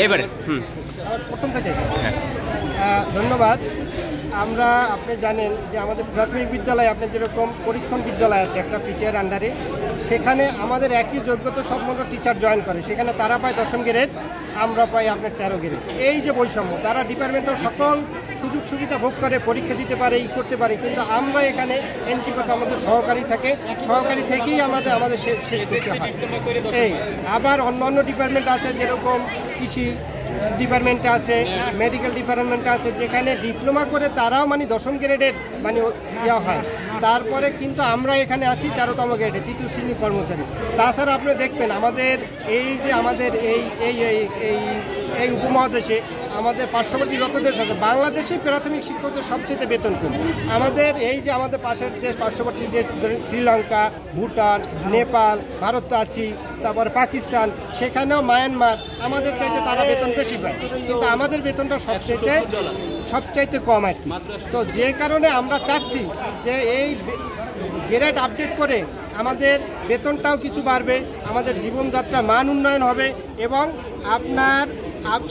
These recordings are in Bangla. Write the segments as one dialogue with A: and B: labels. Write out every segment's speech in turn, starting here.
A: এবারে
B: প্রথম থেকে ধন্যবাদ। আমরা আপনি জানেন যে আমাদের প্রাথমিক বিদ্যালয়ে আপনার যেরকম পরীক্ষণ বিদ্যালয় আছে একটা পিটিআর আন্ডারে, সেখানে আমাদের একই যোগ্যতা সম্পন্ন টিচার জয়েন করে, সেখানে তারা পায় 10ম গ্রেড, আমরা পাই আপনার 13 গ্রেড। এই যে বৈষম্য, তারা ডিপার্টমেন্টাল সকল সুযোগ সুবিধা ভোগ করে, পরীক্ষা দিতে পারে, করতে পারে, কিন্তু আমরা এখানে এন্ট্রি করতে আমাদের সহকারী থাকে, সহকারী থেকেই আমাদের শেষ করতে হয়। এই আবার অন্যান্য ডিপার্টমেন্ট আছে, যেরকম কৃষি ডিপার্টমেন্টে আছে, মেডিকেল ডিপার্টমেন্টে আছে, যেখানে ডিপ্লোমা করে তারাও মানে 10ম গ্রেডের মানে দেওয়া হয়। তারপরে কিন্তু আমরা এখানে আছি 13তম গ্রেডে, 3য় শ্রেণীর কর্মচারী। তাছাড়া আপনি দেখবেন আমাদের এই উপমহাদেশে আমাদের পার্শ্ববর্তী যত দেশ আছে, বাংলাদেশে প্রাথমিক শিক্ষকদের সবচেয়ে বেতন কম। আমাদের আমাদের পাশের দেশ, পার্শ্ববর্তী দেশ শ্রীলঙ্কা, ভুটান, নেপাল, ভারত তো আছি, তারপরে পাকিস্তান, সেখানেও মায়ানমার, আমাদের চাইতে তারা বেতন বেশি পায়, কিন্তু আমাদের বেতনটা সবচাইতে কম আর কি। তো যে কারণে আমরা চাচ্ছি যে এই গ্রেড আপডেট করে আমাদের বেতনটাও কিছু বাড়বে, আমাদের জীবনযাত্রার মান উন্নয়ন হবে এবং আপনার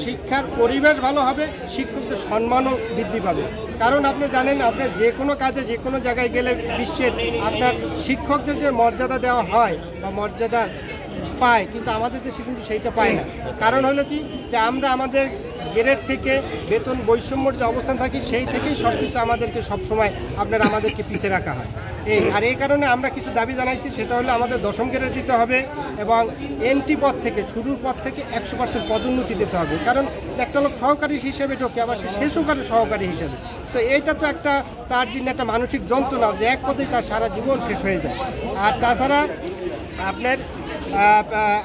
B: শিক্ষার পরিবেশ ভালো হবে, শিক্ষকদের সম্মানও বৃদ্ধি পাবে। কারণ আপনি জানেন, আপনার যে কোনো কাজে যে কোনো জায়গায় গেলে বিশ্বের আপনার শিক্ষকদের যে মর্যাদা দেওয়া হয় বা মর্যাদা পায়, কিন্তু আমাদের দেশে কিন্তু সেইটা পায় না। কারণ হলো কি, যে আমরা আমাদের গ্রেড থেকে বেতন বৈষম্যর যে অবস্থান থাকি, সেই থেকেই সব কিছু আমাদেরকে সবসময় আমাদেরকে পিছিয়ে রাখা হয়। এই কারণে আমরা কিছু দাবি জানাইছি, সেটা হলো আমাদের 10ম গ্রেড দিতে হবে এবং এন্ট্রি পদ থেকে, শুরুর পদ থেকে 100% পদোন্নতি দিতে হবে। কারণ একটা লোক সহকারী হিসেবে ঢোকে, আবার সে সহকারী হিসেবে, তো এইটা তো একটা তার জন্য একটা মানসিক যন্ত্রণা, যে এক পদেই তার সারা জীবন শেষ হয়ে যায়। আর তাছাড়া আপনার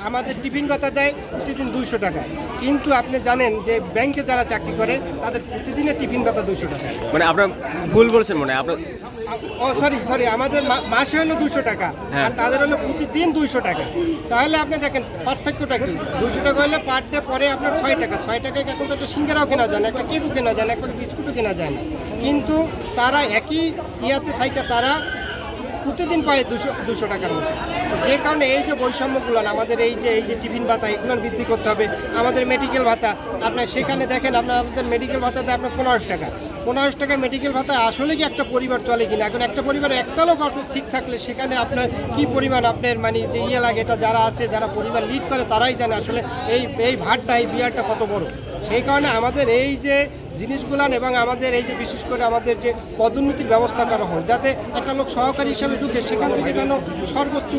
B: আমাদের টিফিন ভাতা দেয় প্রতিদিন 200 টাকা, কিন্তু আপনি জানেন যে ব্যাংকে যারা চাকরি করে তাদের প্রতিদিনের টিফিন ভাতা 200 টাকা।
A: মানে আপনার ভুল বলছেন মনে হয়, আপনার
B: সরি আমাদের মাসে হলো 200 টাকা, আর তাদের হলো প্রতিদিন 200 টাকা। তাহলে আপনি দেখেন পার্থক্যটা কি, 200 টাকা হলে পার ডে পরে আপনার 6 টাকা, 6 টাকায় এখন তো একটা সিঙ্গারাও কেনা যায় না, একটা কেকও কেনা যায় না, একটা বিস্কুটও কেনা যায় না, কিন্তু তারা একই ইয়াতে থাকে, তারা প্রতিদিন পায় 200 টাকার মতো। যে কারণে এই যে বৈষম্যগুলো, আমাদের এই যে টিফিন ভাতা, এগুলো বৃদ্ধি করতে হবে। আমাদের মেডিকেল ভাতা, আপনার সেখানে দেখেন আমাদের মেডিকেল ভাতা দেয় আপনার 1500 টাকা। 1500 টাকা মেডিকেল ভাতা আসলে কি একটা পরিবার চলে কিনা? এখন একটা পরিবারে একটা লোক অসুস্থ থাকলে সেখানে আপনার কি পরিমাণ আপনার মানে যে লাগে, এটা যারা আছে, যারা পরিবার লিড করে, তারাই জানে আসলে এই ভারটা, এই বিয়ারটা কত বড়। সেই কারণে আমাদের এই যে জিনিসগুলান এবং আমাদের এই যে বিশেষ করে আমাদের যে পদোন্নতির ব্যবস্থা করা হয়, যাতে একটা লোক সহকারী হিসাবে ঢুকে সেখান থেকে যেন সর্বোচ্চ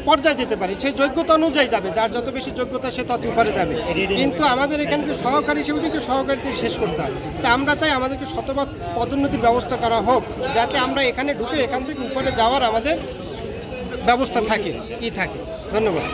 B: পর্যায়ে যেতে পারে, সেই যোগ্যতা অনুযায়ী যাবে, যার যত বেশি যোগ্যতা সে তত উপরে যাবে। কিন্তু আমাদের এখানে যে সহকারী হিসেবে ঢুকে সহকারীতে শেষ করতে হবে। তা আমরা চাই আমাদেরকে শতভাগ পদোন্নতির ব্যবস্থা করা হোক, যাতে আমরা এখানে ঢুকে এখান থেকে উপরে যাওয়ার আমাদের ব্যবস্থা থাকে। ধন্যবাদ।